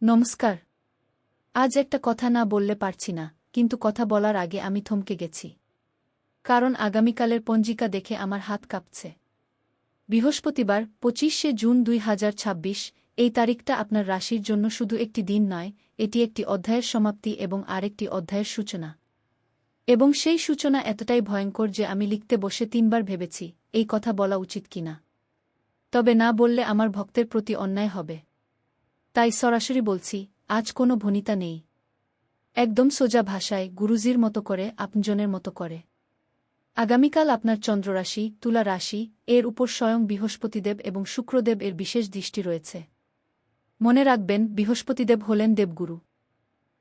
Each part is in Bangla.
নমস্কার। আজ একটা কথা না বললে পারছি না, কিন্তু কথা বলার আগে আমি থমকে গেছি। কারণ আগামীকালের পঞ্জিকা দেখে আমার হাত কাঁপছে। বৃহস্পতিবার ২৫শে জুন ২০২৬, এই তারিখটা আপনার রাশির জন্য শুধু একটি দিন নয়, এটি একটি অধ্যায়ের সমাপ্তি এবং আরেকটি অধ্যায়ের সূচনা। এবং সেই সূচনা এতটাই ভয়ঙ্কর যে আমি লিখতে বসে ৩বার ভেবেছি এই কথা বলা উচিত কিনা। তবে না বললে আমার ভক্তের প্রতি অন্যায় হবে। তাই সরাসরি বলছি, আজ কোনো ভনিতা নেই। একদম সোজা ভাষায়, গুরুজির মতো করে, আপনজনের মতো করে। আগামীকাল আপনার চন্দ্ররাশি, তুলা রাশি, এর উপর স্বয়ং বৃহস্পতিদেব এবং শুক্রদেব এর বিশেষ দৃষ্টি রয়েছে। মনে রাখবেন, বৃহস্পতিদেব হলেন দেবগুরু।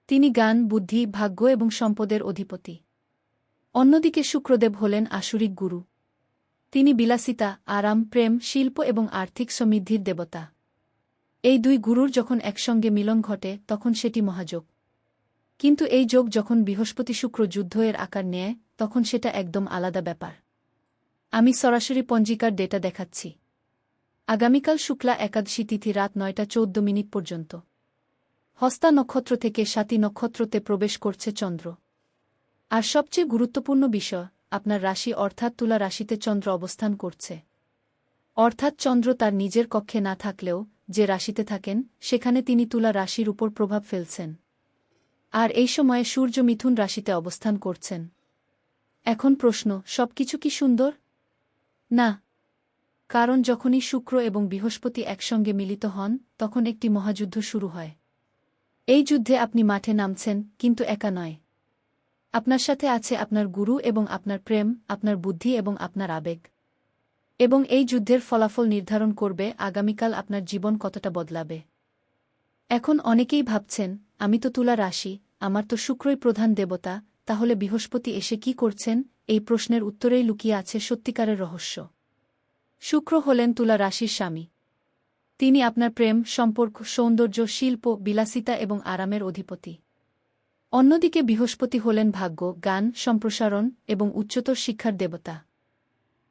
তিনি জ্ঞান, বুদ্ধি, ভাগ্য এবং সম্পদের অধিপতি। অন্যদিকে শুক্রদেব হলেন আসুরিক গুরু। তিনি বিলাসিতা, আরাম, প্রেম, শিল্প এবং আর্থিক সমৃদ্ধির দেবতা। এই দুই গুরুর যখন একসঙ্গে মিলন ঘটে তখন সেটি মহাযোগ। কিন্তু এই যোগ যখন বৃহস্পতি শুক্র যুদ্ধ এর আকার নেয় তখন সেটা একদম আলাদা ব্যাপার। আমি সরাসরি পঞ্জিকার ডেটা দেখাচ্ছি। আগামীকাল শুক্লা একাদশী তিথি রাত ৯টা ১৪ পর্যন্ত। হস্তা নক্ষত্র থেকে স্বাতী নক্ষত্রতে প্রবেশ করছে চন্দ্র। আর সবচেয়ে গুরুত্বপূর্ণ বিষয়, আপনার রাশি অর্থাৎ তুলা রাশিতে চন্দ্র অবস্থান করছে। অর্থাৎ চন্দ্র তার নিজের কক্ষে না থাকলেও যে রাশিতে থাকেন সেখানে তিনি তুলা রাশির উপর প্রভাব ফেলছেন। আর এই সময়ে সূর্য মিথুন রাশিতে অবস্থান করছেন। এখন প্রশ্ন, সবকিছু কি সুন্দর? না। কারণ যখনই শুক্র এবং বৃহস্পতি একসঙ্গে মিলিত হন তখন একটি মহাযুদ্ধ শুরু হয়। এই যুদ্ধে আপনি মাঠে নামছেন, কিন্তু একা নয়। আপনার সাথে আছে আপনার গুরু এবং আপনার প্রেম, আপনার বুদ্ধি এবং আপনার আবেগ। এবং এই যুদ্ধের ফলাফল নির্ধারণ করবে আগামীকাল আপনার জীবন কতটা বদলাবে। এখন অনেকেই ভাবছেন, আমি তো তুলা রাশি, আমার তো শুক্রই প্রধান দেবতা, তাহলে বৃহস্পতি এসে কি করছেন? এই প্রশ্নের উত্তরেই লুকিয়ে আছে সত্যিকারের রহস্য। শুক্র হলেন তুলা রাশির স্বামী। তিনি আপনার প্রেম, সম্পর্ক, সৌন্দর্য, শিল্প, বিলাসিতা এবং আরামের অধিপতি। অন্যদিকে বৃহস্পতি হলেন ভাগ্য, জ্ঞান, সম্প্রসারণ এবং উচ্চতর শিক্ষার দেবতা।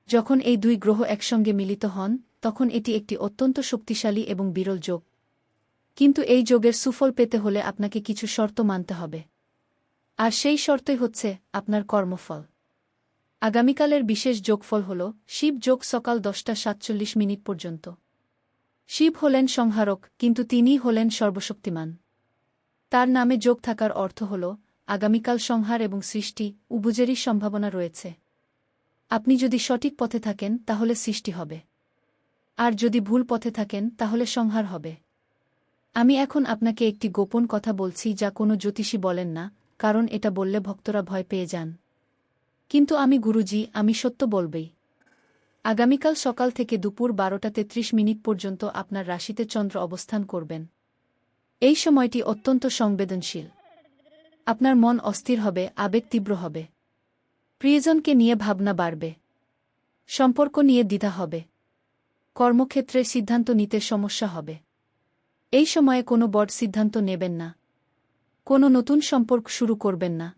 যখন এই দুই গ্রহ একসঙ্গে মিলিত হন তখন এটি একটি অত্যন্ত শক্তিশালী এবং বিরল যোগ। কিন্তু এই যোগের সুফল পেতে হলে আপনাকে কিছু শর্ত মানতে হবে। আর সেই শর্তই হচ্ছে আপনার কর্মফল। আগামীকালের বিশেষ যোগফল হল শিব যোগ সকাল 10টা 47 পর্যন্ত। শিব হলেন সংহারক, কিন্তু তিনিই হলেন সর্বশক্তিমান। তার নামে যোগ থাকার অর্থ হল আগামীকাল সংহার এবং সৃষ্টি উভয়েরই সম্ভাবনা রয়েছে। আপনি যদি সঠিক পথে থাকেন তাহলে সৃষ্টি হবে। আর যদি ভুল পথে থাকেন তাহলে সংহার হবে। আমি এখন আপনাকে একটি গোপন কথা বলছি যা কোনো জ্যোতিষী বলেন না, কারণ এটা বললে ভক্তরা ভয় পেয়ে যান। কিন্তু আমি গুরুজি, আমি সত্য বলবেই। আগামীকাল সকাল থেকে দুপুর 12টা 33 পর্যন্ত আপনার রাশিতে চন্দ্র অবস্থান করবেন। এই সময়টি অত্যন্ত সংবেদনশীল। আপনার মন অস্থির হবে, আবেগ তীব্র হবে। প্রিয়জনকে নিয়ে ভাবনা বাড়বে। সম্পর্ক নিয়ে দ্বিধা হবে। কর্মক্ষেত্রে সিদ্ধান্ত নিতে সমস্যা হবে। এই সময়ে কোনো বড় সিদ্ধান্ত নেবেন না। কোনো নতুন সম্পর্ক শুরু করবেন না।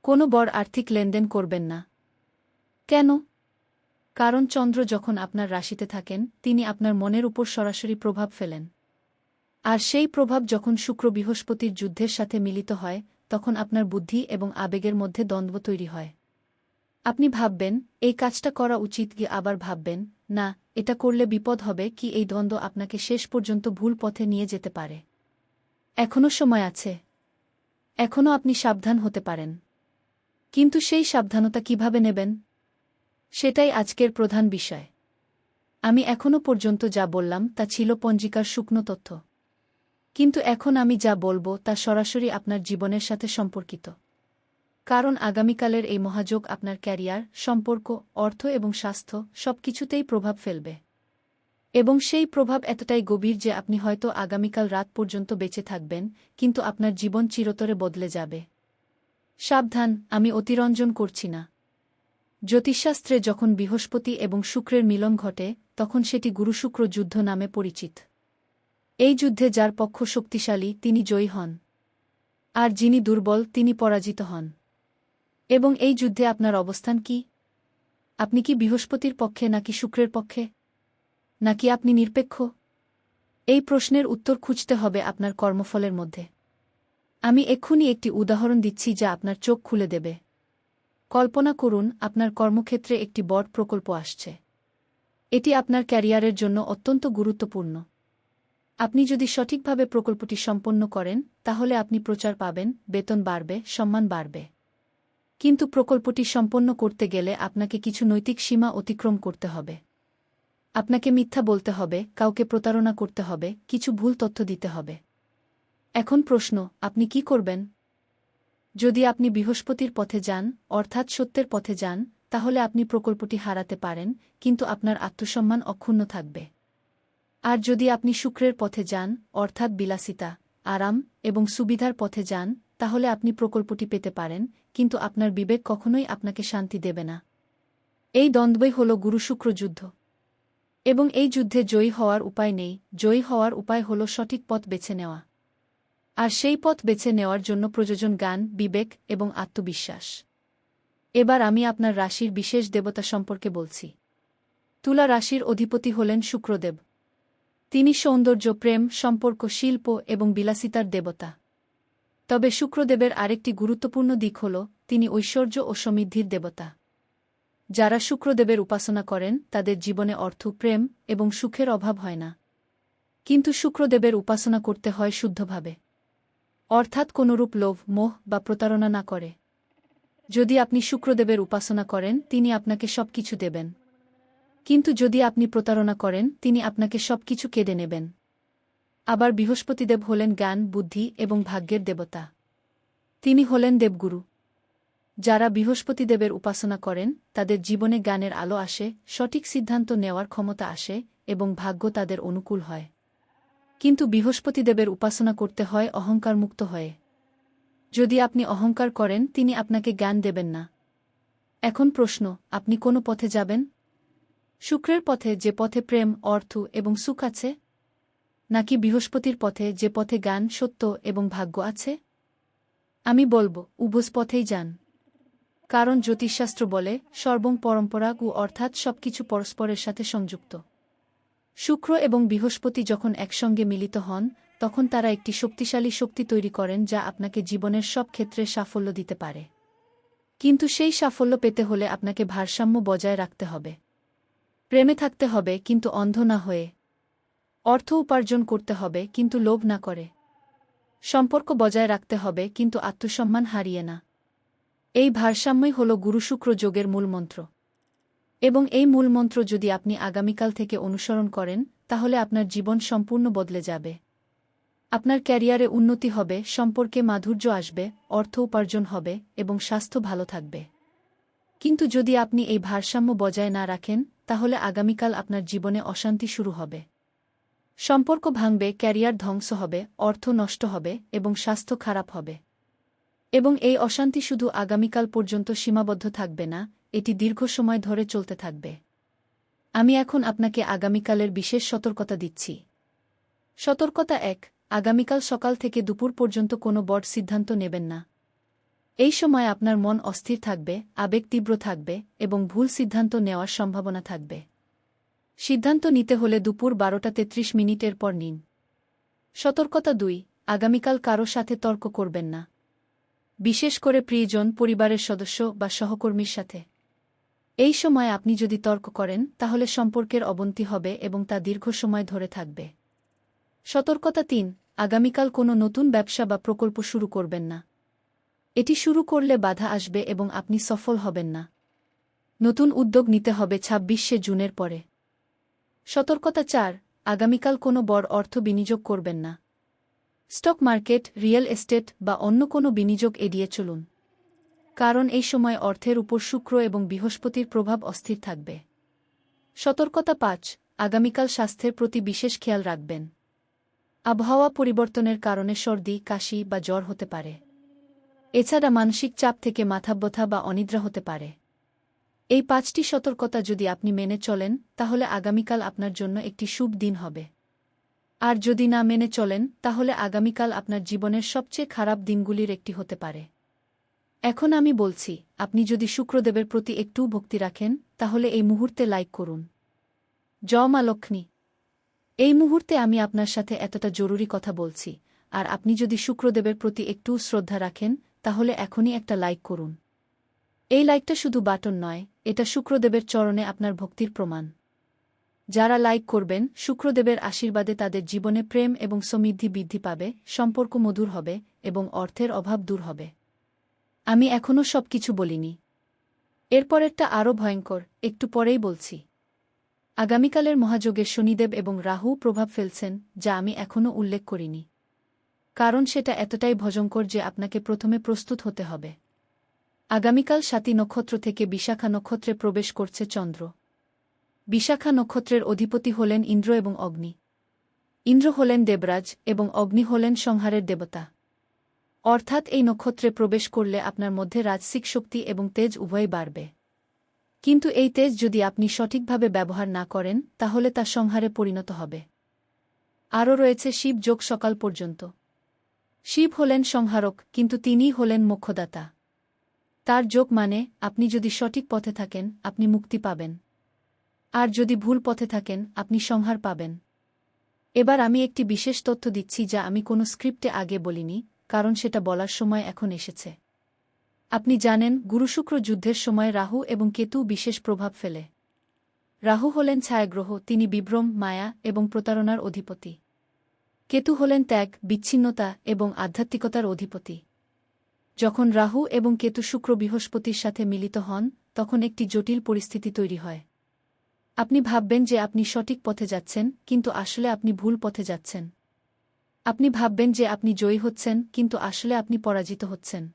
কোনো বড় আর্থিক লেনদেন করবেন না। কেন? কারণ চন্দ্র যখন আপনার রাশিতে থাকেন তিনি আপনার মনের উপর সরাসরি প্রভাব ফেলেন। আর সেই প্রভাব যখন শুক্র বৃহস্পতির যুদ্ধের সাথে মিলিত হয় তখন আপনার বুদ্ধি এবং আবেগের মধ্যে দ্বন্দ্ব তৈরি হয়। আপনি ভাববেন, এই কাজটা করা উচিত, কি আবার ভাববেন, না, এটা করলে বিপদ হবে, কি এই দ্বন্দ্ব আপনাকে শেষ পর্যন্ত ভুল পথে নিয়ে যেতে পারে। এখনও সময় আছে। এখনও আপনি সাবধান হতে পারেন। কিন্তু সেই সাবধানতা কিভাবে নেবেন? সেটাই আজকের প্রধান বিষয়। আমি এখনও পর্যন্ত যা বললাম তা ছিল পঞ্জিকার শুকনো তথ্য। কিন্তু এখন আমি যা বলবো তা সরাসরি আপনার জীবনের সাথে সম্পর্কিত। কারণ আগামীকালের এই মহাযোগ আপনার ক্যারিয়ার, সম্পর্ক, অর্থ এবং স্বাস্থ্য সবকিছুতেই প্রভাব ফেলবে। এবং সেই প্রভাব এতটাই গভীর যে আপনি হয়তো আগামীকাল রাত পর্যন্ত বেঁচে থাকবেন, কিন্তু আপনার জীবন চিরতরে বদলে যাবে। সাবধান, আমি অতিরঞ্জন করছি না। জ্যোতিষশাস্ত্রে যখন বৃহস্পতি এবং শুক্রের মিলন ঘটে তখন সেটি গুরু-শুক্র যুদ্ধ নামে পরিচিত। এই যুদ্ধে যার পক্ষ শক্তিশালী তিনি জয়ী হন। আর যিনি দুর্বল তিনি পরাজিত হন। এবং এই যুদ্ধে আপনার অবস্থান কি? আপনি কি বৃহস্পতির পক্ষে নাকি শুক্রের পক্ষে? নাকি আপনি নিরপেক্ষ? এই প্রশ্নের উত্তর খুঁজতে হবে আপনার কর্মফলের মধ্যে। আমি এক্ষুনি একটি উদাহরণ দিচ্ছি যা আপনার চোখ খুলে দেবে। কল্পনা করুন আপনার কর্মক্ষেত্রে একটি বড় প্রকল্প আসছে। এটি আপনার ক্যারিয়ারের জন্য অত্যন্ত গুরুত্বপূর্ণ। আপনি যদি সঠিকভাবে প্রকল্পটি সম্পন্ন করেন তাহলে আপনি প্রচার পাবেন, বেতন বাড়বে, সম্মান বাড়বে। কিন্তু প্রকল্পটি সম্পন্ন করতে গেলে আপনাকে কিছু নৈতিক সীমা অতিক্রম করতে হবে। আপনাকে মিথ্যা বলতে হবে, কাউকে প্রতারণা করতে হবে, কিছু ভুল তথ্য দিতে হবে। এখন প্রশ্ন, আপনি কি করবেন? যদি আপনি বৃহস্পতির পথে যান, অর্থাৎ সত্যের পথে যান, তাহলে আপনি প্রকল্পটি হারাতে পারেন, কিন্তু আপনার আত্মসম্মান অক্ষুণ্ণ থাকবে। আর যদি আপনি শুক্রের পথে যান, অর্থাৎ বিলাসিতা, আরাম এবং সুবিধার পথে যান, তাহলে আপনি প্রকল্পটি পেতে পারেন, কিন্তু আপনার বিবেক কখনোই আপনাকে শান্তি দেবে না। এই দ্বন্দ্বই হল গুরু-শুক্র যুদ্ধ। এবং এই যুদ্ধে জয়ী হওয়ার উপায় নেই, জয়ী হওয়ার উপায় হল সঠিক পথ বেছে নেওয়া। আর সেই পথ বেছে নেওয়ার জন্য প্রয়োজন জ্ঞান, বিবেক এবং আত্মবিশ্বাস। এবার আমি আপনার রাশির বিশেষ দেবতা সম্পর্কে বলছি। তুলা রাশির অধিপতি হলেন শুক্রদেব। তিনি সৌন্দর্য, প্রেম, সম্পর্ক, শিল্প এবং বিলাসিতার দেবতা। তবে শুক্রদেবের আরেকটি গুরুত্বপূর্ণ দিক হল তিনি ঐশ্বর্য ও সমৃদ্ধির দেবতা। যারা শুক্রদেবের উপাসনা করেন তাদের জীবনে অর্থ, প্রেম এবং সুখের অভাব হয় না। কিন্তু শুক্রদেবের উপাসনা করতে হয় শুদ্ধভাবে, অর্থাৎ কোনরূপ লোভ, মোহ বা প্রতারণা না করে। যদি আপনি শুক্রদেবের উপাসনা করেন তিনি আপনাকে সবকিছু দেবেন, কিন্তু যদি আপনি প্রতারণা করেন তিনি আপনাকে সবকিছু কেড়ে নেবেন। আবার বৃহস্পতিদেব হলেন জ্ঞান, বুদ্ধি এবং ভাগ্যের দেবতা। তিনি হলেন দেবগুরু। যারা বৃহস্পতিদেবের উপাসনা করেন তাদের জীবনে জ্ঞানের আলো আসে, সঠিক সিদ্ধান্ত নেওয়ার ক্ষমতা আসে এবং ভাগ্য তাদের অনুকূল হয়। কিন্তু বৃহস্পতিদেবের উপাসনা করতে হয় অহংকারমুক্ত হয়ে। যদি আপনি অহংকার করেন তিনি আপনাকে জ্ঞান দেবেন না। এখন প্রশ্ন, আপনি কোন পথে যাবেন? শুক্রের পথে, যে পথে প্রেম, অর্থ এবং সুখ আছে, নাকি বৃহস্পতির পথে, যে পথে জ্ঞান, সত্য এবং ভাগ্য আছে? আমি বলব, উভয় পথেই যান। কারণ জ্যোতিষশাস্ত্র বলে সর্বং পরম্পরা ও, অর্থাৎ সবকিছু পরস্পরের সাথে সংযুক্ত। শুক্র এবং বৃহস্পতি যখন একসঙ্গে মিলিত হন তখন তারা একটি শক্তিশালী শক্তি তৈরি করেন যা আপনাকে জীবনের সব ক্ষেত্রে সাফল্য দিতে পারে। কিন্তু সেই সাফল্য পেতে হলে আপনাকে ভারসাম্য বজায় রাখতে হবে। প্রেমে থাকতে হবে কিন্তু অন্ধ না হয়ে। অর্থ উপার্জন করতে হবে কিন্তু লোভ না করে। সম্পর্ক বজায় রাখতে হবে কিন্তু আত্মসম্মান হারিয়ে না। এই ভারসাম্যই হল গুরু-শুক্র যোগের মূলমন্ত্র। এবং এই মূলমন্ত্র যদি আপনি আগামীকাল থেকে অনুসরণ করেন তাহলে আপনার জীবন সম্পূর্ণ বদলে যাবে। আপনার ক্যারিয়ারে উন্নতি হবে, সম্পর্কে মাধুর্য আসবে, অর্থ উপার্জন হবে এবং স্বাস্থ্য ভালো থাকবে। কিন্তু যদি আপনি এই ভারসাম্য বজায় না রাখেন তাহলে আগামীকাল আপনার জীবনে অশান্তি শুরু হবে। সম্পর্ক ভাঙবে, ক্যারিয়ার ধ্বংস হবে, অর্থ নষ্ট হবে এবং স্বাস্থ্য খারাপ হবে। এবং এই অশান্তি শুধু আগামীকাল পর্যন্ত সীমাবদ্ধ থাকবে না, এটি দীর্ঘ সময় ধরে চলতে থাকবে। আমি এখন আপনাকে আগামীকালের বিশেষ সতর্কতা দিচ্ছি। সতর্কতা ১, আগামীকাল সকাল থেকে দুপুর পর্যন্ত কোনো বড় সিদ্ধান্ত নেবেন না। এই সময় আপনার মন অস্থির থাকবে, আবেগ তীব্র থাকবে এবং ভুল সিদ্ধান্ত নেওয়ার সম্ভাবনা থাকবে। সিদ্ধান্ত নিতে হলে দুপুর 12:33 পর নিন। সতর্কতা ২, আগামীকাল কারো সাথে তর্ক করবেন না, বিশেষ করে প্রিয়জন, পরিবারের সদস্য বা সহকর্মীর সাথে। এই সময় আপনি যদি তর্ক করেন তাহলে সম্পর্কের অবনতি হবে এবং তা দীর্ঘ সময় ধরে থাকবে। সতর্কতা ৩, আগামীকাল কোনো নতুন ব্যবসা বা প্রকল্প শুরু করবেন না। এটি শুরু করলে বাধা আসবে এবং আপনি সফল হবেন না। নতুন উদ্যোগ নিতে হবে ২৬শে জুনের পরে। সতর্কতা ৪, আগামীকাল কোনো বড় অর্থ বিনিয়োগ করবেন না। স্টক মার্কেট, রিয়েল এস্টেট বা অন্য কোনো বিনিয়োগ এড়িয়ে চলুন। কারণ এই সময় অর্থের উপর শুক্র এবং বৃহস্পতির প্রভাব অস্থির থাকবে। সতর্কতা ৫, আগামীকাল স্বাস্থ্যের প্রতি বিশেষ খেয়াল রাখবেন। আবহাওয়া পরিবর্তনের কারণে সর্দি, কাশি বা জ্বর হতে পারে। এছাড়া মানসিক চাপ থেকে মাথাব্যথা বা অনিদ্রা হতে পারে। এই ৫টি সতর্কতা যদি আপনি মেনে চলেন তাহলে আগামীকাল আপনার জন্য একটি শুভ দিন হবে। আর যদি না মেনে চলেন তাহলে আগামীকাল আপনার জীবনের সবচেয়ে খারাপ দিনগুলির একটি হতে পারে। এখন আমি বলছি, আপনি যদি শুক্রদেবের প্রতি একটু ভক্তি রাখেন তাহলে এই মুহূর্তে লাইক করুন। জয় মা লক্ষ্মী। এই মুহূর্তে আমি আপনার সাথে এতটা জরুরি কথা বলছি, আর আপনি যদি শুক্রদেবের প্রতি একটু শ্রদ্ধা রাখেন তাহলে এখনই একটা লাইক করুন। এই লাইকটা শুধু বাটন নয়, এটা শুক্রদেবের চরণে আপনার ভক্তির প্রমাণ। যারা লাইক করবেন, শুক্রদেবের আশীর্বাদে তাদের জীবনে প্রেম এবং সমৃদ্ধি বৃদ্ধি পাবে, সম্পর্ক মধুর হবে এবং অর্থের অভাব দূর হবে। আমি এখনও সবকিছু বলিনি। এরপরেরটা আরও ভয়ঙ্কর, একটু পরেই বলছি। আগামীকালের মহাযোগে শনিদেব এবং রাহু প্রভাব ফেলছেন, যা আমি এখনও উল্লেখ করিনি। কারণ সেটা এতটাই ভয়ঙ্কর যে আপনাকে প্রথমে প্রস্তুত হতে হবে। আগামীকাল স্বাতী নক্ষত্র থেকে বিশাখা নক্ষত্রে প্রবেশ করছে চন্দ্র। বিশাখা নক্ষত্রের অধিপতি হলেন ইন্দ্র এবং অগ্নি। ইন্দ্র হলেন দেবরাজ এবং অগ্নি হলেন সংহারের দেবতা। অর্থাৎ এই নক্ষত্রে প্রবেশ করলে আপনার মধ্যে রাজসিক শক্তি এবং তেজ উভয়ই বাড়বে। কিন্তু এই তেজ যদি আপনি সঠিকভাবে ব্যবহার না করেন তাহলে তা সংহারে পরিণত হবে। আরও রয়েছে শিব যোগ সকাল পর্যন্ত। শিব হলেন সংহারক, কিন্তু তিনিই হলেন মোক্ষদাতা। তার যোগ মানে আপনি যদি সঠিক পথে থাকেন আপনি মুক্তি পাবেন, আর যদি ভুল পথে থাকেন আপনি সংহার পাবেন। এবার আমি একটি বিশেষ তথ্য দিচ্ছি যা আমি কোনো স্ক্রিপ্টে আগে বলিনি, কারণ সেটা বলার সময় এখন এসেছে। আপনি জানেন, গুরু-শুক্র যুদ্ধের সময় রাহু এবং কেতু বিশেষ প্রভাব ফেলে। রাহু হলেন ছায়াগ্রহ, তিনি বিভ্রম, মায়া এবং প্রতারণার অধিপতি। কেতু হলেন ত্যাগ, বিচ্ছিন্নতা এবং আধ্যাত্মিকতার অধিপতি। যখন রাহু এবং কেতু শুক্র বৃহস্পতির সাথে মিলিত হন তখন একটি জটিল পরিস্থিতি তৈরি হয়। আপনি ভাববেন যে আপনি সঠিক পথে যাচ্ছেন, কিন্তু আসলে আপনি ভুল পথে যাচ্ছেন। আপনি ভাববেন যে আপনি জয়ী হচ্ছেন, কিন্তু আসলে আপনি পরাজিত হচ্ছেন।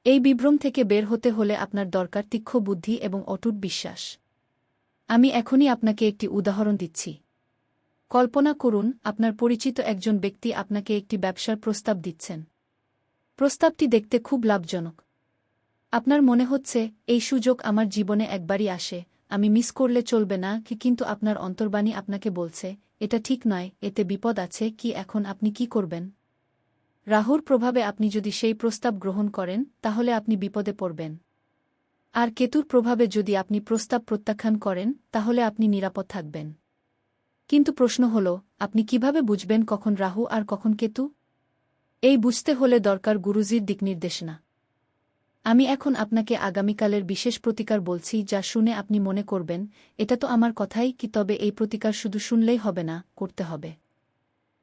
এই বিভ্রম থেকে বের হতে হলে আপনার দরকার তীক্ষ্ণ বুদ্ধি এবং অটুট বিশ্বাস। আমি এখনই আপনাকে একটি উদাহরণ দিচ্ছি। কল্পনা করুন, আপনার পরিচিত একজন ব্যক্তি আপনাকে একটি ব্যবসার প্রস্তাব দিচ্ছেন। প্রস্তাবটি দেখতে খুব লাভজনক। আপনার মনে হচ্ছে, এই সুযোগ আমার জীবনে একবারই আসে, আমি মিস করলে চলবে না, কিন্তু আপনার অন্তর্বাণী আপনাকে বলছে, এটা ঠিক নয়, এতে বিপদ আছে। এখন আপনি কি করবেন? রাহুর প্রভাবে আপনি যদি সেই প্রস্তাব গ্রহণ করেন তাহলে আপনি বিপদে পড়বেন। আর কেতুর প্রভাবে যদি আপনি প্রস্তাব প্রত্যাখ্যান করেন তাহলে আপনি নিরাপদ থাকবেন। কিন্তু প্রশ্ন হল, আপনি কিভাবে বুঝবেন কখন রাহু আর কখন কেতু? এই বুঝতে হলে দরকার গুরুজির দিকনির্দেশনা। আমি এখন আপনাকে আগামীকালের বিশেষ প্রতিকার বলছি, যা শুনে আপনি মনে করবেন, এটা তো আমার কথাই, তবে এই প্রতিকার শুধু শুনলেই হবে না, করতে হবে।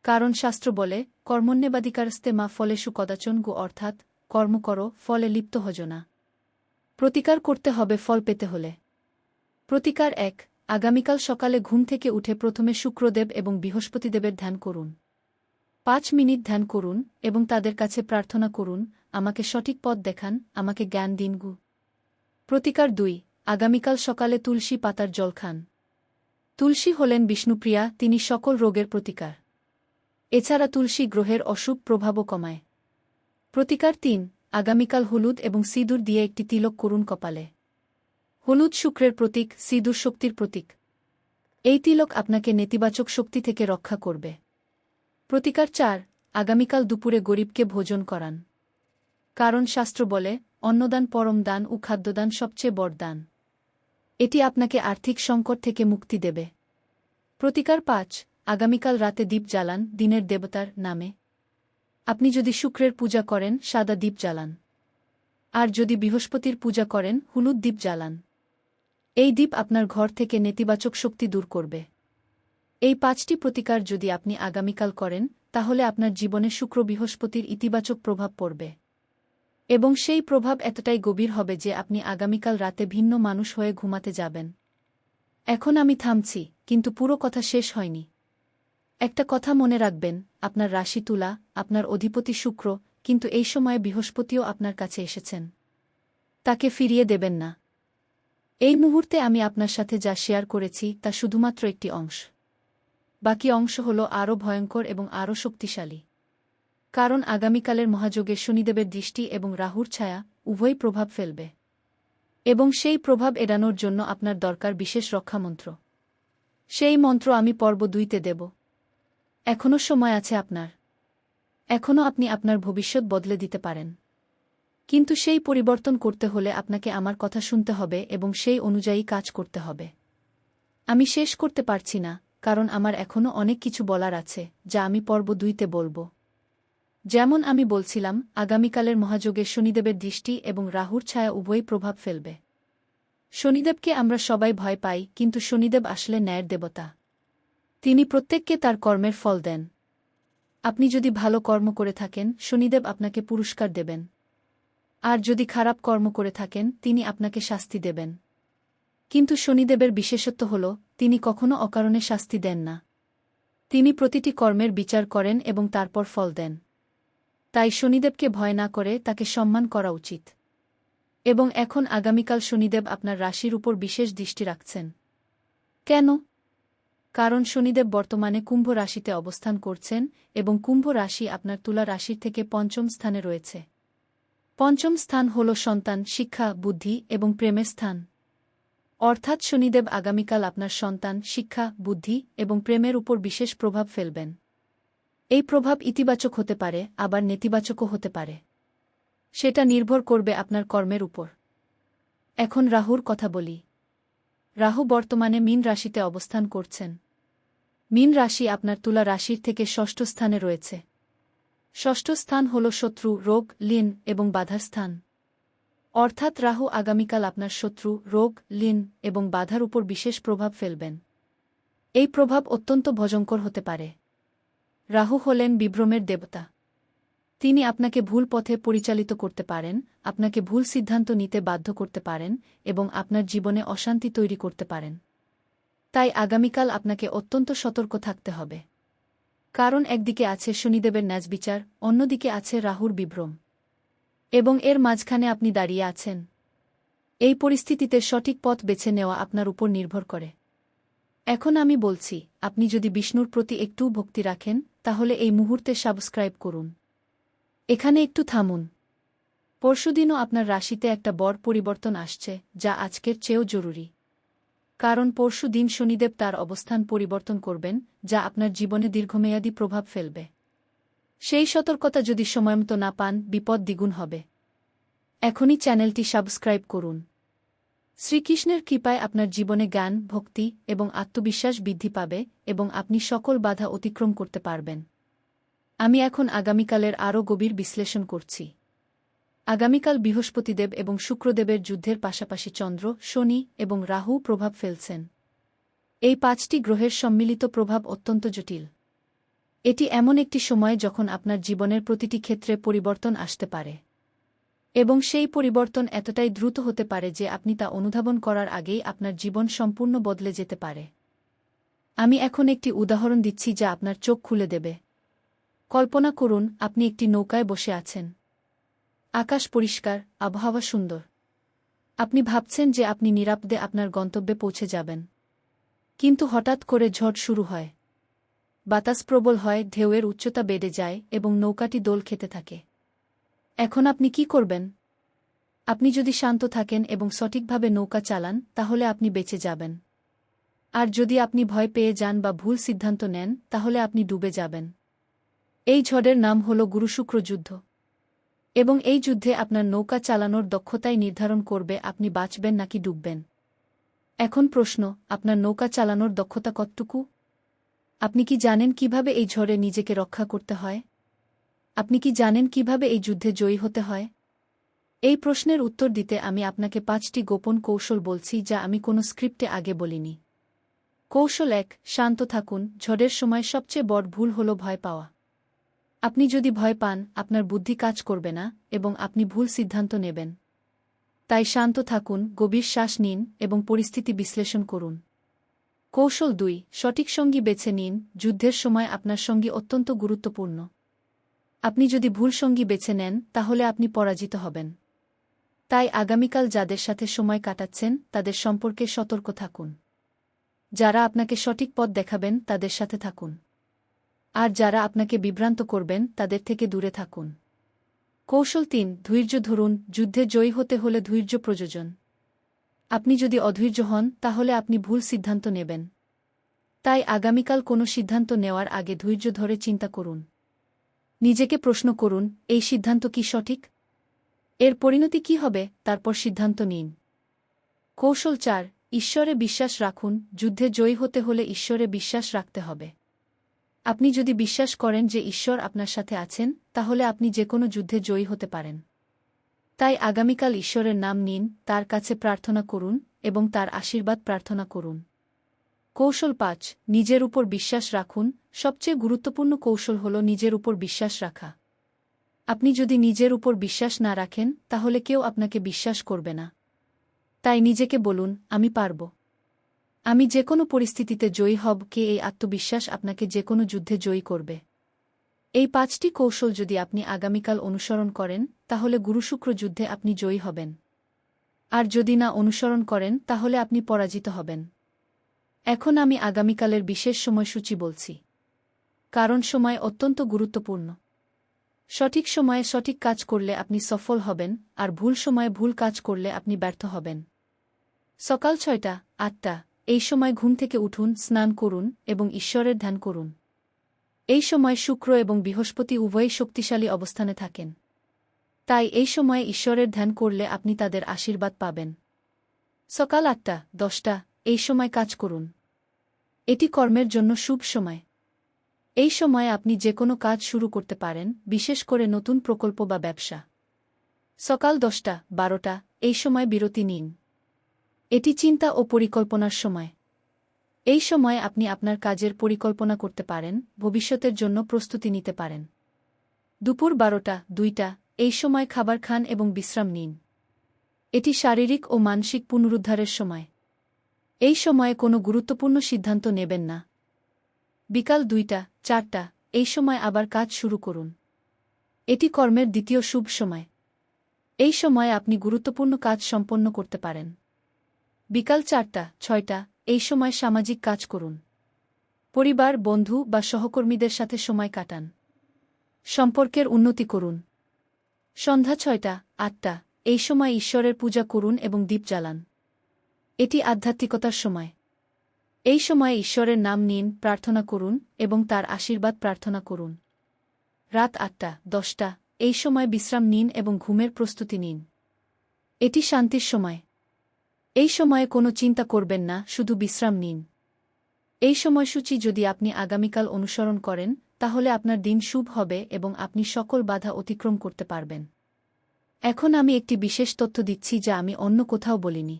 কারণ শাস্ত্র বলে, কর্মণ্যেবাদিকারস্তে মা ফলেষু কদাচন গো, অর্থাৎ কর্ম করো, ফলে লিপ্ত হজ না। প্রতিকার করতে হবে ফল পেতে হলে। প্রতিকার ১। আগামীকাল সকালে ঘুম থেকে উঠে প্রথমে শুক্রদেব এবং বৃহস্পতিদেবের ধ্যান করুন। ৫ মিনিট ধ্যান করুন এবং তাদের কাছে প্রার্থনা করুন, আমাকে সঠিক পথ দেখান, আমাকে জ্ঞান দিন গু। প্রতিকার ২। আগামীকাল সকালে তুলসী পাতার জল খান। তুলসী হলেন বিষ্ণুপ্রিয়া, তিনি সকল রোগের প্রতিকার। এছাড়া তুলসী গ্রহের অশুভ প্রভাবও কমায়। প্রতিকার ৩। আগামীকাল হলুদ এবং সিঁদুর দিয়ে একটি তিলক করুন কপালে। হলুদ শুক্রের প্রতীক, সিঁদুর শক্তির প্রতীক। এই তিলক আপনাকে নেতিবাচক শক্তি থেকে রক্ষা করবে। প্রতিকার ৪। আগামীকাল দুপুরে গরিবকে ভোজন করান। কারণ শাস্ত্র বলে, অন্নদান পরম দান ও খাদ্যদান সবচেয়ে বড় দান। এটি আপনাকে আর্থিক সংকট থেকে মুক্তি দেবে। প্রতিকার ৫। আগামীকাল রাতে দীপ জ্বালান, দিনের দেবতার নামে। আপনি যদি শুক্রের পূজা করেন সাদা দীপ জ্বালান। আর যদি বৃহস্পতির পূজা করেন হলুদ দীপ জ্বালান। এই দীপ আপনার ঘর থেকে নেতিবাচক শক্তি দূর করবে। এই ৫টি প্রতিকার যদি আপনি আগামীকাল করেন তাহলে আপনার জীবনে শুক্র বৃহস্পতির ইতিবাচক প্রভাব পড়বে। এবং সেই প্রভাব এতটাই গভীর হবে যে আপনি আগামীকাল রাতে ভিন্ন মানুষ হয়ে ঘুমাতে যাবেন। এখন আমি থামছি, কিন্তু পুরো কথা শেষ হয়নি। একটা কথা মনে রাখবেন, আপনার রাশি তুলা, আপনার অধিপতি শুক্র, কিন্তু এই সময়ে বৃহস্পতিও আপনার কাছে এসেছেন। তাকে ফিরিয়ে দেবেন না। এই মুহূর্তে আমি আপনার সাথে যা শেয়ার করেছি তা শুধুমাত্র একটি অংশ। বাকি অংশ হল আরও ভয়ঙ্কর এবং আরও শক্তিশালী। কারণ আগামীকালের মহাযোগে শনিদেবের দৃষ্টি এবং রাহুর ছায়া উভয়ই প্রভাব ফেলবে। এবং সেই প্রভাব এড়ানোর জন্য আপনার দরকার বিশেষ রক্ষামন্ত্র। সেই মন্ত্র আমি পর্ব ২তে দেব। এখনও সময় আছে আপনার। এখনও আপনি আপনার ভবিষ্যৎ বদলে দিতে পারেন। কিন্তু সেই পরিবর্তন করতে হলে আপনাকে আমার কথা শুনতে হবে এবং সেই অনুযায়ী কাজ করতে হবে। আমি শেষ করতে পারছি না, কারণ আমার এখনও অনেক কিছু বলার আছে যা আমি পর্ব 2-তে বলবো। যেমন আমি বলছিলাম, আগামীকালের মহাযোগে শনিদেবের দৃষ্টি এবং রাহুর ছায়া উভয়ই প্রভাব ফেলবে। শনিদেবকে আমরা সবাই ভয় পাই, কিন্তু শনিদেব আসলে ন্যায়ের দেবতা। তিনি প্রত্যেককে তার কর্মের ফল দেন। আপনি যদি ভালো কর্ম করে থাকেন, শনিদেব আপনাকে পুরস্কার দেবেন। আর যদি খারাপ কর্ম করে থাকেন, তিনি আপনাকে শাস্তি দেবেন। কিন্তু শনিদেবের বিশেষত্ব হল, তিনি কখনো অকারণে শাস্তি দেন না। তিনি প্রতিটি কর্মের বিচার করেন এবং তারপর ফল দেন। তাই শনিদেবকে ভয় না করে তাকে সম্মান করা উচিত। এবং এখন আগামীকাল শনিদেব আপনার রাশির উপর বিশেষ দৃষ্টি রাখছেন। কেন? কারণ শনিদেব বর্তমানে কুম্ভ রাশিতে অবস্থান করছেন এবং কুম্ভ রাশি আপনার তুলা রাশির থেকে পঞ্চম স্থানে রয়েছে। পঞ্চম স্থান হল সন্তান, শিক্ষা, বুদ্ধি এবং প্রেমের স্থান। অর্থাৎ শনিদেব আগামীকাল আপনার সন্তান, শিক্ষা, বুদ্ধি এবং প্রেমের উপর বিশেষ প্রভাব ফেলবেন। এই প্রভাব ইতিবাচক হতে পারে, আবার নেতিবাচকও হতে পারে। সেটা নির্ভর করবে আপনার কর্মের উপর। এখন রাহুর কথা বলি। রাহু বর্তমানে মীন রাশিতে অবস্থান করছেন। মীন রাশি আপনার তুলা রাশির থেকে ষষ্ঠ স্থানে রয়েছে। ষষ্ঠ স্থান হল শত্রু, রোগ, লীন এবং বাধার স্থান। অর্থাৎ রাহু আগামীকাল আপনার শত্রু, রোগ, লীন এবং বাধার উপর বিশেষ প্রভাব ফেলবেন। এই প্রভাব অত্যন্ত ভয়ঙ্কর হতে পারে। রাহু হলেন বিভ্রমের দেবতা। তিনি আপনাকে ভুল পথে পরিচালিত করতে পারেন, আপনাকে ভুল সিদ্ধান্ত নিতে বাধ্য করতে পারেন এবং আপনার জীবনে অশান্তি তৈরি করতে পারেন। তাই আগামীকাল আপনাকে অত্যন্ত সতর্ক থাকতে হবে। কারণ একদিকে আছে শনিদেবের ন্যায়বিচার, অন্যদিকে আছে রাহুর বিভ্রম। এবং এর মাঝখানে আপনি দাঁড়িয়ে আছেন। এই পরিস্থিতিতে সঠিক পথ বেছে নেওয়া আপনার উপর নির্ভর করে। এখন আমি বলছি, আপনি যদি বিষ্ণুর প্রতি একটু ভক্তি রাখেন, তাহলে এই মুহূর্তে সাবস্ক্রাইব করুন। এখানে একটু থামুন। পরশুদিনও আপনার রাশিতে একটা বড় পরিবর্তন আসছে, যা আজকের চেয়েও জরুরি। কারণ পরশুদিন শনিদেব তার অবস্থান পরিবর্তন করবেন, যা আপনার জীবনে দীর্ঘমেয়াদী প্রভাব ফেলবে। সেই সতর্কতা যদি সময়মতো না পান, বিপদ দ্বিগুণ হবে। এখনই চ্যানেলটি সাবস্ক্রাইব করুন। শ্রীকৃষ্ণের কৃপায় আপনার জীবনে জ্ঞান, ভক্তি এবং আত্মবিশ্বাস বৃদ্ধি পাবে এবং আপনি সকল বাধা অতিক্রম করতে পারবেন। আমি এখন আগামীকালের আরও গভীর বিশ্লেষণ করছি। আগামীকাল বৃহস্পতিদেব এবং শুক্রদেবের যুদ্ধের পাশাপাশি চন্দ্র, শনি এবং রাহু প্রভাব ফেলছেন। এই 5টি গ্রহের সম্মিলিত প্রভাব অত্যন্ত জটিল। এটি এমন একটি সময় যখন আপনার জীবনের প্রতিটি ক্ষেত্রে পরিবর্তন আসতে পারে। এবং সেই পরিবর্তন এতটাই দ্রুত হতে পারে যে আপনি তা অনুধাবন করার আগেই আপনার জীবন সম্পূর্ণ বদলে যেতে পারে। আমি এখন একটি উদাহরণ দিচ্ছি যা আপনার চোখ খুলে দেবে। কল্পনা করুন, আপনি একটি নৌকায় বসে আছেন। আকাশ পরিষ্কার, আবহাওয়া সুন্দর। আপনি ভাবছেন যে আপনি নিরাপদে আপনার গন্তব্যে পৌঁছে যাবেন। কিন্তু হঠাৎ করে ঝড় শুরু হয়। বাতাস প্রবল হয়, ঢেউয়ের উচ্চতা বেড়ে যায় এবং নৌকাটি দোল খেতে থাকে। এখন আপনি কি করবেন? আপনি যদি শান্ত থাকেন এবং সঠিকভাবে নৌকা চালান, তাহলে আপনি বেঁচে যাবেন। আর যদি আপনি ভয় পেয়ে যান বা ভুল সিদ্ধান্ত নেন, তাহলে আপনি ডুবে যাবেন। এই ঝড়ের নাম হল গুরু-শুক্র যুদ্ধ। এবং এই যুদ্ধে আপনার নৌকা চালানোর দক্ষতাই নির্ধারণ করবে আপনি বাঁচবেন নাকি ডুববেন। এখন প্রশ্ন, আপনার নৌকা চালানোর দক্ষতা কতটুকু? আপনি কি জানেন কিভাবে এই ঝড়ে নিজেকে রক্ষা করতে হয়? আপনি কি জানেন কিভাবে এই যুদ্ধে জয়ী হতে হয়? এই প্রশ্নের উত্তর দিতে আমি আপনাকে 5টি গোপন কৌশল বলছি যা আমি কোনো স্ক্রিপ্টে আগে বলিনি। কৌশল 1, শান্ত থাকুন। ঝড়ের সময় সবচেয়ে বড় ভুল হল ভয় পাওয়া। আপনি যদি ভয় পান, আপনার বুদ্ধি কাজ করবে না এবং আপনি ভুল সিদ্ধান্ত নেবেন। তাই শান্ত থাকুন, গভীর শ্বাস নিন এবং পরিস্থিতি বিশ্লেষণ করুন। কৌশল 2, সঠিক সঙ্গী বেছে নিন। যুদ্ধের সময় আপনার সঙ্গী অত্যন্ত গুরুত্বপূর্ণ। আপনি যদি ভুল সঙ্গী বেছে নেন, তাহলে আপনি পরাজিত হবেন। তাই আগামীকাল যাদের সাথে সময় কাটাচ্ছেন, তাদের সম্পর্কে সতর্ক থাকুন। যারা আপনাকে সঠিক পথ দেখাবেন, তাদের সাথে থাকুন। আর যারা আপনাকে বিভ্রান্ত করবেন, তাদের থেকে দূরে থাকুন। কৌশল 3, ধৈর্য ধরুন। যুদ্ধে জয়ী হতে হলে ধৈর্য প্রয়োজন। আপনি যদি অধৈর্য হন, তাহলে আপনি ভুল সিদ্ধান্ত নেবেন। তাই আগামীকাল কোনো সিদ্ধান্ত নেওয়ার আগে ধৈর্য ধরে চিন্তা করুন। নিজেকে প্রশ্ন করুন, এই সিদ্ধান্ত কি সঠিক? এর পরিণতি কি হবে? তারপর সিদ্ধান্ত নিন। কৌশল 4, ঈশ্বরে বিশ্বাস রাখুন, যুদ্ধে জয়ী হতে হলে ঈশ্বরে বিশ্বাস রাখতে হবে। আপনি যদি বিশ্বাস করেন যে ঈশ্বর আপনার সাথে আছেন, তাহলে আপনি যেকোনো যুদ্ধে জয়ী হতে পারেন। তাই আগামীকাল ঈশ্বরের নাম নিন, তার কাছে প্রার্থনা করুন এবং তার আশীর্বাদ প্রার্থনা করুন। কৌশল ৫, নিজের উপর বিশ্বাস রাখুন। সবচেয়ে গুরুত্বপূর্ণ কৌশল হল নিজের উপর বিশ্বাস রাখা। আপনি যদি নিজের উপর বিশ্বাস না রাখেন, তাহলে কেউ আপনাকে বিশ্বাস করবে না। তাই নিজেকে বলুন, আমি পারব। আমি যেকোনো পরিস্থিতিতে জয়ী হব। এই আত্মবিশ্বাস আপনাকে যেকোনো যুদ্ধে জয়ী করবে। এই ৫টি কৌশল যদি আপনি আগামীকাল অনুসরণ করেন, তাহলে গুরুশুক্র যুদ্ধে আপনি জয়ী হবেন। আর যদি না অনুসরণ করেন, তাহলে আপনি পরাজিত হবেন। এখন আমি আগামীকালের বিশেষ সময়সূচি বলছি। কারণ সময় অত্যন্ত গুরুত্বপূর্ণ। সঠিক সময়ে সঠিক কাজ করলে আপনি সফল হবেন, আর ভুল সময়ে ভুল কাজ করলে আপনি ব্যর্থ হবেন। সকাল ৬টা, ৮টা এই সময় ঘুম থেকে উঠুন, স্নান করুন এবং ঈশ্বরের ধ্যান করুন। এই সময় শুক্র এবং বৃহস্পতি উভয়ই শক্তিশালী অবস্থানে থাকেন। তাই এই সময়ে ঈশ্বরের ধ্যান করলে আপনি তাদের আশীর্বাদ পাবেন। সকাল ৮টা, ১০টা এই সময় কাজ করুন। এটি কর্মের জন্য শুভ সময়। এই সময়ে আপনি যেকোনো কাজ শুরু করতে পারেন, বিশেষ করে নতুন প্রকল্প বা ব্যবসা। সকাল ১০টা, ১২টা এই সময় বিরতি নিন। এটি চিন্তা ও পরিকল্পনার সময়। এই সময়ে আপনি আপনার কাজের পরিকল্পনা করতে পারেন, ভবিষ্যতের জন্য প্রস্তুতি নিতে পারেন। দুপুর ১২টা, ২টা এই সময় খাবার খান এবং বিশ্রাম নিন। এটি শারীরিক ও মানসিক পুনরুদ্ধারের সময়। এই সময়ে কোনো গুরুত্বপূর্ণ সিদ্ধান্ত নেবেন না। বিকাল ২টা, ৪টা এই সময় আবার কাজ শুরু করুন। এটি কর্মের দ্বিতীয় শুভ সময়। এই সময়ে আপনি গুরুত্বপূর্ণ কাজ সম্পন্ন করতে পারেন। বিকাল ৪টা, ৬টা এই সময় সামাজিক কাজ করুন। পরিবার, বন্ধু বা সহকর্মীদের সাথে সময় কাটান। সম্পর্কের উন্নতি করুন। সন্ধ্যা ৬টা, ৮টা এই সময় ঈশ্বরের পূজা করুন এবং দীপ জ্বালান। এটি আধ্যাত্মিকতার সময়। এই সময়ে ঈশ্বরের নাম নিন, প্রার্থনা করুন এবং তার আশীর্বাদ প্রার্থনা করুন। রাত ৮টা, ১০টা এই সময় বিশ্রাম নিন এবং ঘুমের প্রস্তুতি নিন। এটি শান্তির সময়। এই সময়ে কোনো চিন্তা করবেন না, শুধু বিশ্রাম নিন। এই সময়সূচি যদি আপনি আগামীকাল অনুসরণ করেন, তাহলে আপনার দিন শুভ হবে এবং আপনি সকল বাধা অতিক্রম করতে পারবেন। এখন আমি একটি বিশেষ তথ্য দিচ্ছি যা আমি অন্য কোথাও বলিনি।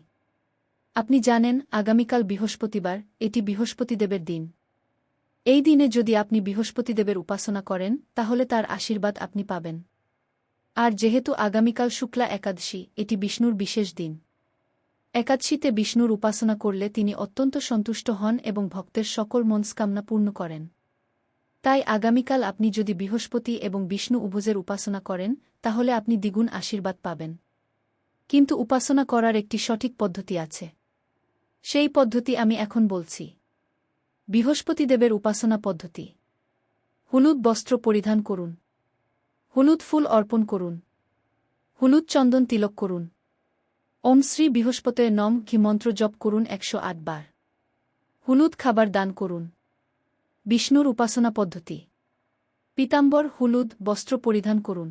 আপনি জানেন, আগামীকাল বৃহস্পতিবার, এটি বৃহস্পতিদেবের দিন। এই দিনে যদি আপনি বৃহস্পতিদেবের উপাসনা করেন, তাহলে তার আশীর্বাদ আপনি পাবেন। আর যেহেতু আগামীকাল শুক্লা একাদশী, এটি বিষ্ণুর বিশেষ দিন। একাদশীতে বিষ্ণুর উপাসনা করলে তিনি অত্যন্ত সন্তুষ্ট হন এবং ভক্তের সকল মনস্কামনা পূর্ণ করেন। তাই আগামীকাল আপনি যদি বৃহস্পতি এবং বিষ্ণু উভয়ের উপাসনা করেন, তাহলে আপনি দ্বিগুণ আশীর্বাদ পাবেন। কিন্তু উপাসনা করার একটি সঠিক পদ্ধতি আছে। সেই পদ্ধতি আমি এখন বলছি। বৃহস্পতিদেবের উপাসনা পদ্ধতি। হলুদ বস্ত্র পরিধান করুন। হলুদ ফুল অর্পণ করুন। হলুদ চন্দন তিলক করুন। ওম শ্রী বৃহস্পতয়ে নম ঘি মন্ত্র জপ করুন ১০৮ বার। হলুদ খাবার দান করুন। বিষ্ণুর উপাসনা পদ্ধতি। পীতাম্বর হলুদ বস্ত্র পরিধান করুন।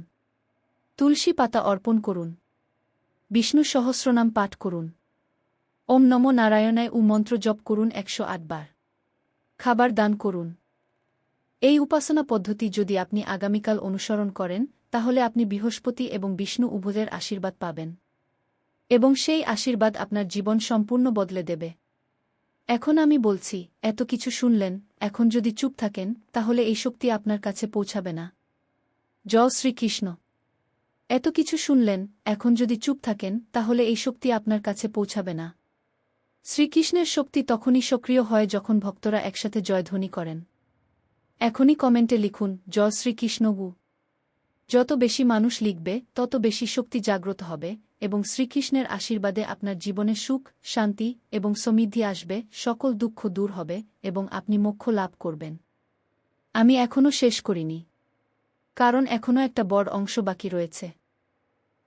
তুলসী পাতা অর্পণ করুন। বিষ্ণু সহস্রনাম পাঠ করুন। ওম নমো নারায়ণায় মন্ত্র জপ করুন ১০৮ বার। খাবার দান করুন। এই উপাসনা পদ্ধতি যদি আপনি আগামীকাল অনুসরণ করেন, তাহলে আপনি বৃহস্পতি এবং বিষ্ণু উভয়ের আশীর্বাদ পাবেন। এবং সেই আশীর্বাদ আপনার জীবন সম্পূর্ণ বদলে দেবে। এখন আমি বলছি, এত কিছু শুনলেন, এখন যদি চুপ থাকেন, তাহলে এই শক্তি আপনার কাছে পৌঁছাবে না। জয় শ্রীকৃষ্ণ। এত কিছু শুনলেন, এখন যদি চুপ থাকেন, তাহলে এই শক্তি আপনার কাছে পৌঁছাবে না। শ্রীকৃষ্ণের শক্তি তখনই সক্রিয় হয় যখন ভক্তরা একসাথে জয়ধ্বনি করেন। এখনই কমেন্টে লিখুন, জয় শ্রীকৃষ্ণ গু। যত বেশি মানুষ লিখবে, তত বেশি শক্তি জাগ্রত হবে এবং শ্রীকৃষ্ণের আশীর্বাদে আপনার জীবনে সুখ, শান্তি এবং সমৃদ্ধি আসবে, সকল দুঃখ দূর হবে এবং আপনি মোক্ষ লাভ করবেন। আমি এখনও শেষ করিনি। কারণ এখনও একটা বড় অংশ বাকি রয়েছে।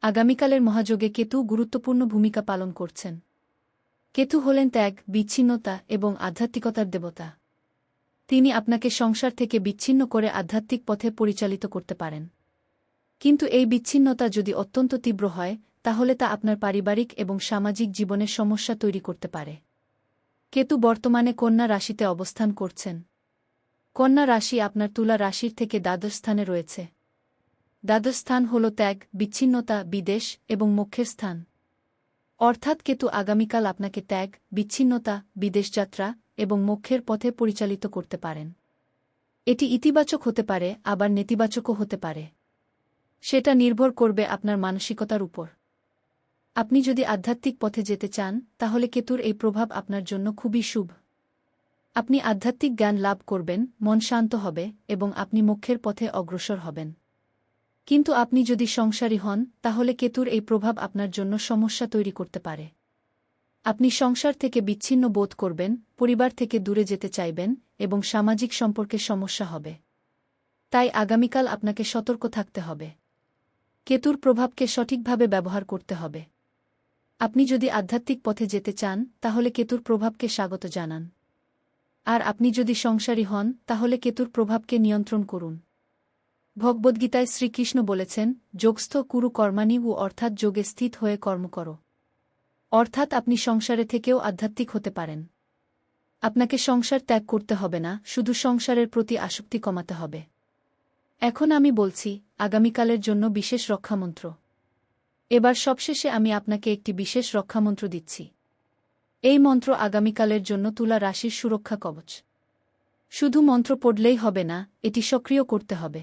আগামীকালের মহাযোগে কেতু গুরুত্বপূর্ণ ভূমিকা পালন করছেন। কেতু হলেন ত্যাগ, বিচ্ছিন্নতা এবং আধ্যাত্মিকতার দেবতা। তিনি আপনাকে সংসার থেকে বিচ্ছিন্ন করে আধ্যাত্মিক পথে পরিচালিত করতে পারেন। কিন্তু এই বিচ্ছিন্নতা যদি অত্যন্ত তীব্র হয়, তাহলে তা আপনার পারিবারিক এবং সামাজিক জীবনে সমস্যা তৈরি করতে পারে। কেতু বর্তমানে কন্যা রাশিতে অবস্থান করছেন। কন্যা রাশি আপনার তুলা রাশির থেকে দ্বাদশ স্থানে রয়েছে। দ্বাদশ স্থান হল ত্যাগ, বিচ্ছিন্নতা, বিদেশ এবং মোক্ষের স্থান। অর্থাৎ কেতু আগামীকাল আপনাকে ত্যাগ, বিচ্ছিন্নতা, বিদেশযাত্রা এবং মোক্ষের পথে পরিচালিত করতে পারেন। এটি ইতিবাচক হতে পারে, আবার নেতিবাচকও হতে পারে। সেটা নির্ভর করবে আপনার মানসিকতার উপর। আপনি যদি আধ্যাত্মিক পথে যেতে চান, তাহলে কেতুর এই প্রভাব আপনার জন্য খুবই শুভ। আপনি আধ্যাত্মিক জ্ঞান লাভ করবেন, মন শান্ত হবে এবং আপনি মোক্ষের পথে অগ্রসর হবেন। কিন্তু আপনি যদি সংসারী হন, তাহলে কেতুর এই প্রভাব আপনার জন্য সমস্যা তৈরি করতে পারে। আপনি সংসার থেকে বিচ্ছিন্ন বোধ করবেন, পরিবার থেকে দূরে যেতে চাইবেন এবং সামাজিক সম্পর্কে সমস্যা হবে। তাই আগামীকাল আপনাকে সতর্ক থাকতে হবে। কেতুর প্রভাবকে সঠিকভাবে ব্যবহার করতে হবে। আপনি যদি আধ্যাত্মিক পথে যেতে চান, তাহলে কেতুর প্রভাবকে স্বাগত জানান। আর আপনি যদি সংসারী হন, তাহলে কেতুর প্রভাবকে নিয়ন্ত্রণ করুন। ভগবদ্গীতায় শ্রীকৃষ্ণ বলেছেন, যোগস্থ কুরু কর্মাণি অর্থাৎ যোগে স্থিত হয়ে কর্ম করো। অর্থাৎ আপনি সংসারে থেকেও আধ্যাত্মিক হতে পারেন। আপনাকে সংসার ত্যাগ করতে হবে না, শুধু সংসারের প্রতি আসক্তি কমাতে হবে। এখন আমি বলছি আগামীকালের জন্য বিশেষ রক্ষামন্ত্র। এবার সবশেষে আমি আপনাকে একটি বিশেষ রক্ষামন্ত্র দিচ্ছি। এই মন্ত্র আগামীকালের জন্য তুলা রাশির সুরক্ষা কবচ। শুধু মন্ত্র পড়লেই হবে না, এটি সক্রিয় করতে হবে।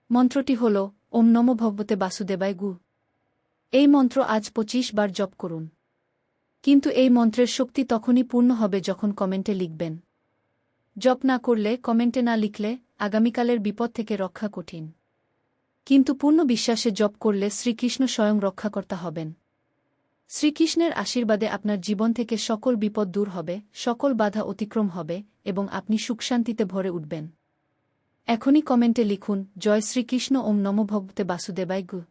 মন্ত্রটি হল ওম নমো ভগবতে বাসুদেবায় গু। এই মন্ত্র আজ 25 বার জপ করুন। কিন্তু এই মন্ত্রের শক্তি তখনই পূর্ণ হবে যখন কমেন্টে লিখবেন। জপ না করলে, কমেন্টে না লিখলে আগামীকালের বিপদ থেকে রক্ষা কঠিন। কিন্তু পূর্ণ বিশ্বাসে জপ করলে শ্রীকৃষ্ণ স্বয়ং রক্ষাকর্তা হবেন। শ্রীকৃষ্ণের আশীর্বাদে আপনার জীবন থেকে সকল বিপদ দূর হবে, সকল বাধা অতিক্রম হবে এবং আপনি সুখশান্তিতে ভরে উঠবেন। এখনই কমেন্টে লিখুন, জয় শ্রীকৃষ্ণ, ওম নমো ভগবতে বাসুদেবায় গু।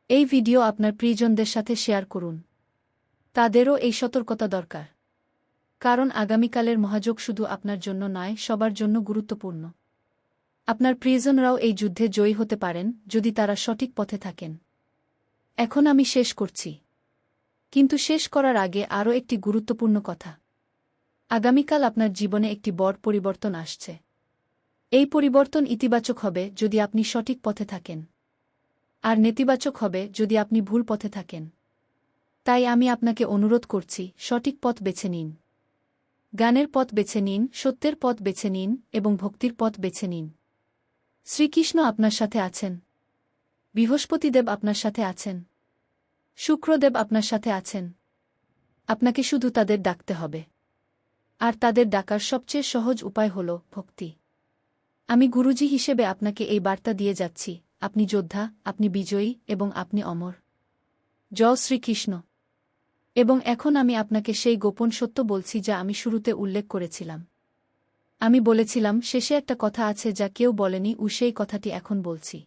এই ভিডিও আপনার প্রিয়জনদের সাথে শেয়ার করুন। তাদেরও এই সতর্কতা দরকার। কারণ আগামীকালের মহাযোগ শুধু আপনার জন্য নয়, সবার জন্য গুরুত্বপূর্ণ। আপনার প্রিয়জনরাও এই যুদ্ধে জয়ী হতে পারেন, যদি তারা সঠিক পথে থাকেন। এখন আমি শেষ করছি। কিন্তু শেষ করার আগে আরও একটি গুরুত্বপূর্ণ কথা। আগামীকাল আপনার জীবনে একটি বড় পরিবর্তন আসছে। এই পরিবর্তন ইতিবাচক হবে যদি আপনি সঠিক পথে থাকেন, আর নেতিবাচক হবে যদি আপনি ভুল পথে থাকেন। তাই আমি আপনাকে অনুরোধ করছি, সঠিক পথ বেছে নিন। জ্ঞানের পথ বেছে নিন, সত্যের পথ বেছে নিন এবং ভক্তির পথ বেছে নিন। শ্রীকৃষ্ণ আপনার সাথে আছেন। বৃহস্পতিদেব আপনার সাথে আছেন। শুক্রদেব আপনার সাথে আছেন। আপনাকে শুধু তাদের ডাকতে হবে। আর তাদের ডাকার সবচেয়ে সহজ উপায় হল ভক্তি। আমি গুরুজি হিসেবে আপনাকে এই বার্তা দিয়ে যাচ্ছি, আপনি যোদ্ধা, আপনি বিজয়ী এবং আপনি অমর। জয় শ্রীকৃষ্ণ। এবং এখন আমি আপনাকে সেই গোপন সত্য বলছি যা আমি শুরুতে উল্লেখ করেছিলাম। আমি বলেছিলাম শেষে একটা কথা আছে যা কেউ বলেনি, সেই কথাটি এখন বলছি।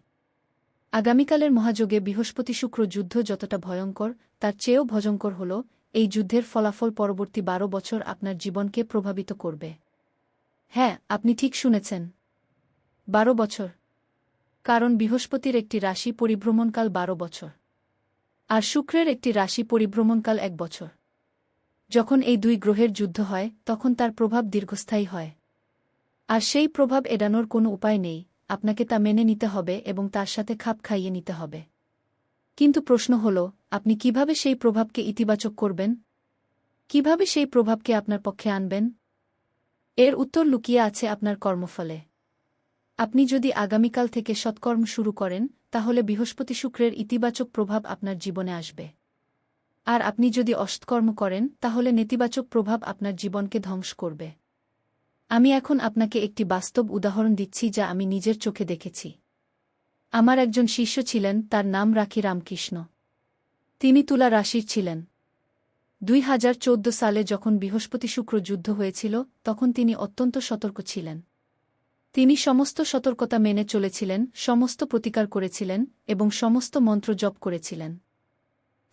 আগামীকালের মহাযোগে বৃহস্পতি শুক্র যুদ্ধ যতটা ভয়ঙ্কর, তার চেয়েও ভয়ঙ্কর হল এই যুদ্ধের ফলাফল পরবর্তী 12 বছর আপনার জীবনকে প্রভাবিত করবে। হ্যাঁ, আপনি ঠিক শুনেছেন, 12 বছর। কারণ বৃহস্পতির একটি রাশি পরিভ্রমণকাল 12 বছর, আর শুক্রের একটি রাশি পরিভ্রমণকাল 1 বছর। যখন এই দুই গ্রহের যুদ্ধ হয়, তখন তার প্রভাব দীর্ঘস্থায়ী হয়। আর সেই প্রভাব এড়ানোর কোনো উপায় নেই, আপনাকে তা মেনে নিতে হবে এবং তার সাথে খাপ খাইয়ে নিতে হবে। কিন্তু প্রশ্ন হল, আপনি কিভাবে সেই প্রভাবকে ইতিবাচক করবেন? কিভাবে সেই প্রভাবকে আপনার পক্ষে আনবেন? এর উত্তর লুকিয়ে আছে আপনার কর্মফলে। আপনি যদি আগামীকাল থেকে সৎকর্ম শুরু করেন, তাহলে বৃহস্পতি শুক্রের ইতিবাচক প্রভাব আপনার জীবনে আসবে। আর আপনি যদি অসৎকর্ম করেন, তাহলে নেতিবাচক প্রভাব আপনার জীবনকে ধ্বংস করবে। আমি এখন আপনাকে একটি বাস্তব উদাহরণ দিচ্ছি যা আমি নিজের চোখে দেখেছি। আমার একজন শিষ্য ছিলেন, তার নাম রাখি রামকৃষ্ণ। তিনি তুলা রাশির ছিলেন। 2014 সালে যখন বৃহস্পতি শুক্র যুদ্ধ হয়েছিল, তখন তিনি অত্যন্ত সতর্ক ছিলেন। তিনি সমস্ত সতর্কতা মেনে চলেছিলেন, সমস্ত প্রতিকার করেছিলেন এবং সমস্ত মন্ত্র জপ করেছিলেন।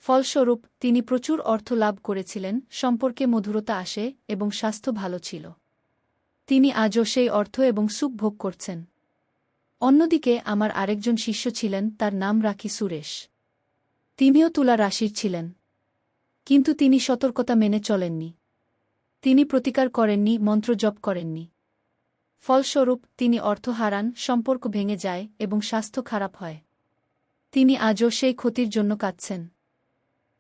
ফলস্বরূপ তিনি প্রচুর অর্থ লাভ করেছিলেন, সম্পর্কে মধুরতা আসে এবং স্বাস্থ্য ভালো ছিল। তিনি আজও সেই অর্থ এবং সুখ ভোগ করছেন। অন্যদিকে আমার আরেকজন শিষ্য ছিলেন, তার নাম রাখি সুরেশ। তিনিও তুলা রাশির ছিলেন। কিন্তু তিনি সতর্কতা মেনে চলেননি। তিনি প্রতিকার করেননি, মন্ত্র জপ করেননি। ফলস্বরূপ তিনি অর্থ হারান, সম্পর্ক ভেঙে যায় এবং স্বাস্থ্য খারাপ হয়। তিনি আজও সেই ক্ষতির জন্য কাঁদছেন।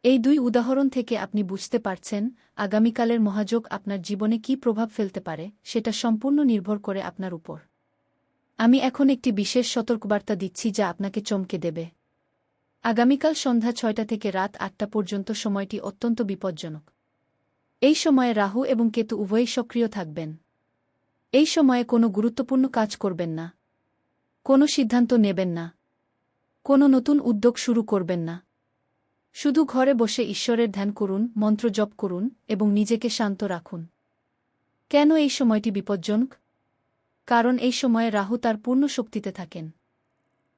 এই দুই উদাহরণ থেকে আপনি বুঝতে পারছেন আগামীকালের মহাযোগ আপনার জীবনে কী প্রভাব ফেলতে পারে সেটা সম্পূর্ণ নির্ভর করে আপনার উপর। আমি এখন একটি বিশেষ সতর্কবার্তা দিচ্ছি যা আপনাকে চমকে দেবে। আগামীকাল সন্ধ্যা ৬টা থেকে রাত ৮টা পর্যন্ত সময়টি অত্যন্ত বিপজ্জনক। এই সময়ে রাহু এবং কেতু উভয়ই সক্রিয় থাকবেন। এই সময়ে কোনো গুরুত্বপূর্ণ কাজ করবেন না। কোনো সিদ্ধান্ত নেবেন না। কোনো নতুন উদ্যোগ শুরু করবেন না। শুধু ঘরে বসে ঈশ্বরের ধ্যান করুন, মন্ত্র জপ করুন এবং নিজেকে শান্ত রাখুন। কেন এই সময়টি বিপজ্জনক? কারণ এই সময়ে রাহু তার পূর্ণ শক্তিতে থাকেন।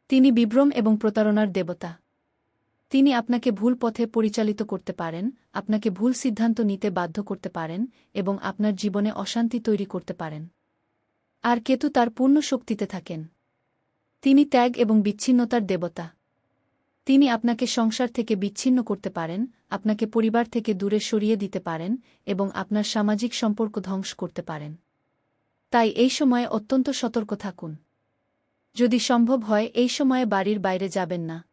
তিনি বিভ্রম এবং প্রতারণার দেবতা। তিনি আপনাকে ভুল পথে পরিচালিত করতে পারেন, আপনাকে ভুল সিদ্ধান্ত নিতে বাধ্য করতে পারেন এবং আপনার জীবনে অশান্তি তৈরি করতে পারেন। আর কেতু তার পূর্ণ শক্তিতে থাকেন। তিনি ত্যাগ এবং বিচ্ছিন্নতার দেবতা। তিনি আপনাকে সংসার থেকে বিচ্ছিন্ন করতে পারেন, আপনাকে পরিবার থেকে দূরে সরিয়ে দিতে পারেন এবং আপনার সামাজিক সম্পর্ক ধ্বংস করতে পারেন। তাই এই সময়ে অত্যন্ত সতর্ক থাকুন। যদি সম্ভব হয় এই সময়ে বাড়ির বাইরে যাবেন না।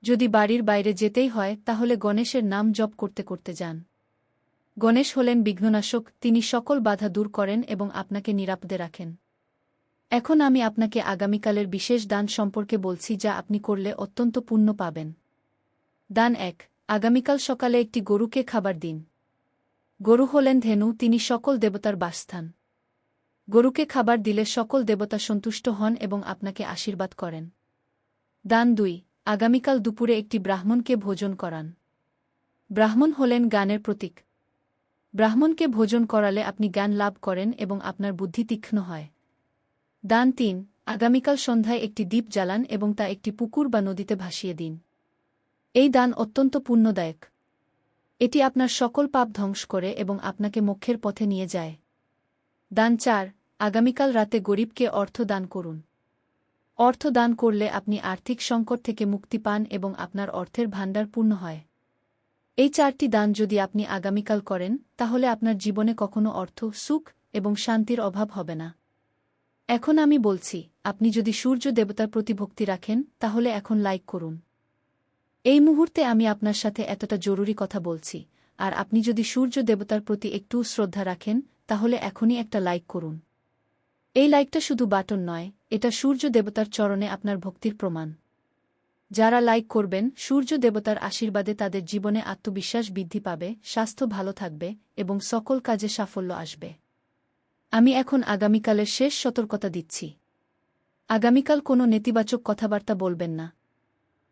যদি বাড়ির বাইরে যেতেই হয় তাহলে গণেশের নাম জপ করতে করতে যান। গণেশ হলেন বিঘ্ননাশক, তিনি সকল বাধা দূর করেন এবং আপনাকে নিরাপদে রাখেন। এখন আমি আপনাকে আগামীকালের বিশেষ দান সম্পর্কে বলছি যা আপনি করলে অত্যন্ত পুণ্য পাবেন। দান ১। আগামীকাল সকালে একটি গরুকে খাবার দিন। গরু হলেন ধেনু, তিনি সকল দেবতার বাসস্থান। গরুকে খাবার দিলে সকল দেবতা সন্তুষ্ট হন এবং আপনাকে আশীর্বাদ করেন। দান ২। আগামীকাল দুপুরে একটি ব্রাহ্মণকে ভোজন করান। ব্রাহ্মণ হলেন জ্ঞানের প্রতীক। ব্রাহ্মণকে ভোজন করালে আপনি জ্ঞান লাভ করেন এবং আপনার বুদ্ধি তীক্ষ্ণ হয়। দান ৩। আগামীকাল সন্ধ্যায় একটি দ্বীপ জ্বালান এবং তা একটি পুকুর বা নদীতে ভাসিয়ে দিন। এই দান অত্যন্ত পুণ্যদায়ক। এটি আপনার সকল পাপ ধ্বংস করে এবং আপনাকে মোক্ষের পথে নিয়ে যায়। দান ৪। আগামীকাল রাতে গরিবকে অর্থ দান করুন। অর্থ দান করলে আপনি আর্থিক সংকট থেকে মুক্তি পান এবং আপনার অর্থের ভাণ্ডার পূর্ণ হয়। এই ৪টি দান যদি আপনি আগামীকাল করেন তাহলে আপনার জীবনে কখনো অর্থ, সুখ এবং শান্তির অভাব হবে না। এখন আমি বলছি, আপনি যদি সূর্য দেবতার প্রতি ভক্তি রাখেন তাহলে এখন লাইক করুন। এই মুহূর্তে আমি আপনার সাথে এতটা জরুরি কথা বলছি, আর আপনি যদি সূর্য দেবতার প্রতি একটু শ্রদ্ধা রাখেন তাহলে এখনই একটা লাইক করুন। এই লাইকটা শুধু বাটন নয়, এটা সূর্য দেবতার চরণে আপনার ভক্তির প্রমাণ। যারা লাইক করবেন, সূর্য দেবতার আশীর্বাদে তাদের জীবনে আত্মবিশ্বাস বৃদ্ধি পাবে, স্বাস্থ্য ভালো থাকবে এবং সকল কাজে সাফল্য আসবে। আমি এখন আগামীকালের শেষ সতর্কতা দিচ্ছি। আগামীকাল কোনো নেতিবাচক কথাবার্তা বলবেন না।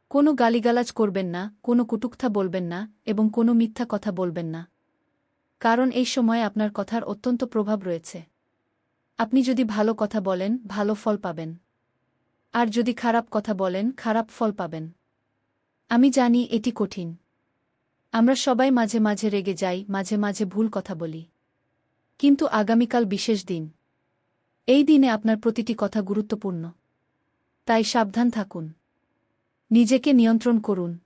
কোনো গালিগালাজ করবেন না, কোনো কটূক্তি বলবেন না এবং কোনো মিথ্যা কথা বলবেন না। কারণ এই সময়ে আপনার কথার অত্যন্ত প্রভাব রয়েছে। আপনি যদি ভালো কথা বলেন, ভালো ফল পাবেন। আর যদি খারাপ কথা বলেন, খারাপ ফল পাবেন। আমি জানি এটি কঠিন। আমরা সবাই মাঝে মাঝে রেগে যাই, মাঝে মাঝে ভুল কথা বলি। কিন্তু আগামীকাল বিশেষ দিন। এই দিনে আপনার প্রতিটি কথা গুরুত্বপূর্ণ। তাই সাবধান থাকুন। নিজেকে নিয়ন্ত্রণ করুন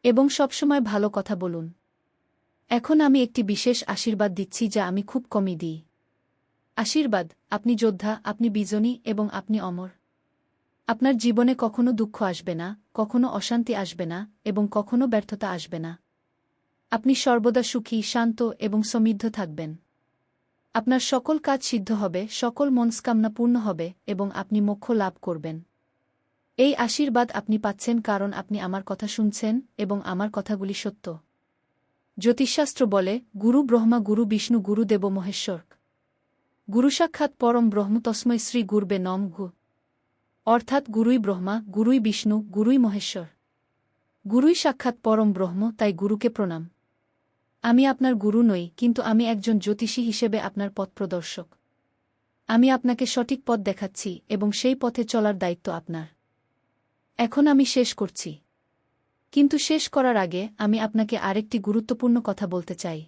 এবং সবসময় ভালো কথা বলুন। এখন আমি একটি বিশেষ আশীর্বাদ দিচ্ছি যা আমি খুব কমই দিই। আশীর্বাদ: আপনি যোদ্ধা, আপনি বিজয়ী এবং আপনি অমর। আপনার জীবনে কখনো দুঃখ আসবে না, কখনো অশান্তি আসবে না এবং কখনো ব্যর্থতা আসবে না। আপনি সর্বদা সুখী, শান্ত এবং সমৃদ্ধ থাকবেন। আপনার সকল কাজ সিদ্ধ হবে, সকল মনস্কামনা পূর্ণ হবে এবং আপনি মোক্ষ লাভ করবেন। এই আশীর্বাদ আপনি পাচ্ছেন কারণ আপনি আমার কথা শুনছেন এবং আমার কথাগুলি সত্য। জ্যোতিষশাস্ত্র বলে, গুরু ব্রহ্মা, গুরু বিষ্ণু, গুরু দেব মহেশ্বর। গুরু সাক্ষাৎ পরম ব্রহ্ম, তস্মৈ শ্রী গুরবে নমঃ। অর্থাৎ গুরুই ব্রহ্মা, গুরুই বিষ্ণু, গুরুই মহেশ্বর। গুরুই সাক্ষাৎ পরম ব্রহ্ম, তাই গুরুকে প্রণাম। আমি আপনার গুরু নই, কিন্তু আমি একজন জ্যোতিষী হিসেবে আপনার পথ প্রদর্শক। আমি আপনাকে সঠিক পথ দেখাচ্ছি এবং সেই পথে চলার দায়িত্ব আপনার। এখন আমি শেষ করছি। কিন্তু শেষ করার আগে আমি আপনাকে আরেকটি গুরুত্বপূর্ণ কথা বলতে চাই।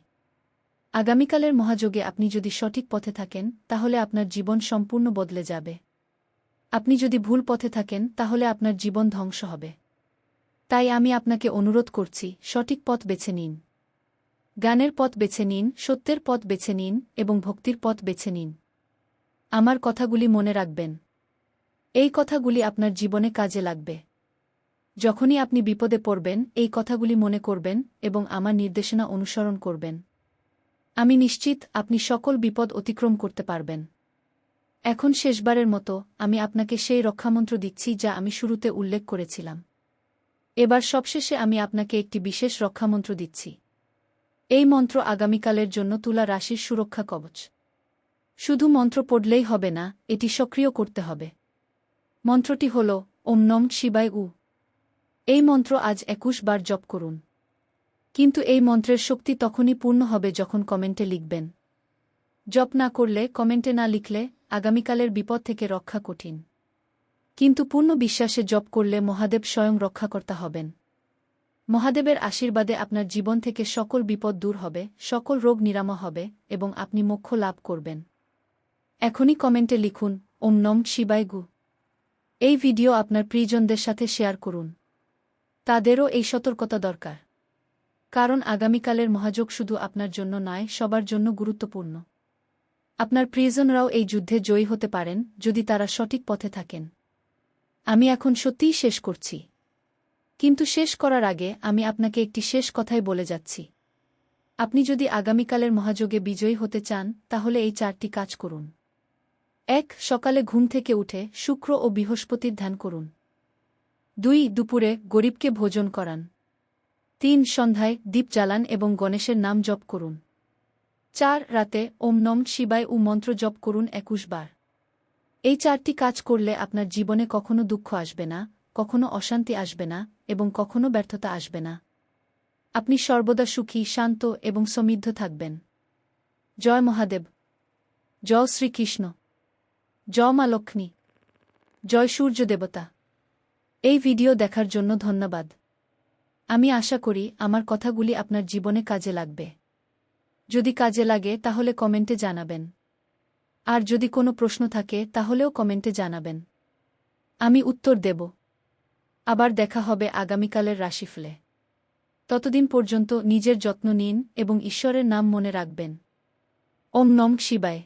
আগামীকালের মহাযোগে আপনি যদি সঠিক পথে থাকেন তাহলে আপনার জীবন সম্পূর্ণ বদলে যাবে। আপনি যদি ভুল পথে থাকেন তাহলে আপনার জীবন ধ্বংস হবে। তাই আমি আপনাকে অনুরোধ করছি, সঠিক পথ বেছে নিন। জ্ঞানের পথ বেছে নিন, সত্যের পথ বেছে নিন এবং ভক্তির পথ বেছে নিন। আমার কথাগুলি মনে রাখবেন। এই কথাগুলি আপনার জীবনে কাজে লাগবে। যখনই আপনি বিপদে পড়বেন, এই কথাগুলি মনে করবেন এবং আমার নির্দেশনা অনুসরণ করবেন। আমি নিশ্চিত আপনি সকল বিপদ অতিক্রম করতে পারবেন। এখন শেষবারের মতো আমি আপনাকে সেই রক্ষামন্ত্র দিচ্ছি যা আমি শুরুতে উল্লেখ করেছিলাম। এবার সবশেষে আমি আপনাকে একটি বিশেষ রক্ষামন্ত্র দিচ্ছি। এই মন্ত্র আগামীকালের জন্য তুলা রাশির সুরক্ষা কবচ। শুধু মন্ত্র পড়লেই হবে না, এটি সক্রিয় করতে হবে। মন্ত্রটি হল ওম নম শিবায় উ। এই মন্ত্র আজ ২১ বার জপ করুন। কিন্তু এই মন্ত্রের শক্তি তখনই পূর্ণ হবে যখন কমেন্টে লিখবেন। জপ না করলে, কমেন্টে না লিখলে আগামীকালের বিপদ থেকে রক্ষা কঠিন। কিন্তু পূর্ণ বিশ্বাসে জপ করলে মহাদেব স্বয়ং রক্ষাকর্তা হবেন। মহাদেবের আশীর্বাদে আপনার জীবন থেকে সকল বিপদ দূর হবে, সকল রোগ নিরাময় হবে এবং আপনি মোক্ষ লাভ করবেন। এখনই কমেন্টে লিখুন ওম নম শিবায় গু। এই ভিডিও আপনার প্রিয়জনদের সাথে শেয়ার করুন। তাদেরও এই সতর্কতা দরকার। কারণ আগামীকালের মহাযোগ শুধু আপনার জন্য নয়, সবার জন্য গুরুত্বপূর্ণ। আপনার প্রিয়জনরাও এই যুদ্ধে জয়ী হতে পারেন যদি তারা সঠিক পথে থাকেন। আমি এখন সত্যিই শেষ করছি। কিন্তু শেষ করার আগে আমি আপনাকে একটি শেষ কথাই বলে যাচ্ছি। আপনি যদি আগামীকালের মহাযোগে বিজয়ী হতে চান, তাহলে এই ৪টি কাজ করুন। ১. সকালে ঘুম থেকে উঠে শুক্র ও বৃহস্পতির ধ্যান করুন। ২. দুপুরে গরিবকে ভোজন করান। ৩. সন্ধ্যায় দীপ জ্বালান এবং গণেশের নাম জপ করুন। ৪. রাতে ওম নম শিবায় উ মন্ত্র জপ করুন ২১ বার। এই ৪টি কাজ করলে আপনার জীবনে কখনো দুঃখ আসবে না, কখনো অশান্তি আসবে না এবং কখনো ব্যর্থতা আসবে না। আপনি সর্বদা সুখী, শান্ত এবং সমৃদ্ধ থাকবেন। জয় মহাদেব। জয় শ্রীকৃষ্ণ। জয় মা লক্ষ্মী। জয় সূর্য দেবতা। এই ভিডিও দেখার জন্য ধন্যবাদ। আমি আশা করি আমার কথাগুলি আপনার জীবনে কাজে লাগবে। যদি কাজে লাগে তাহলে কমেন্টে জানাবেন। আর যদি কোনো প্রশ্ন থাকে তাহলেও কমেন্টে জানাবেন। আমি উত্তর দেব। আবার দেখা হবে আগামীকালের রাশিফলে। ততদিন পর্যন্ত নিজের যত্ন নিন এবং ঈশ্বরের নাম মনে রাখবেন। ওম নম শিবায়।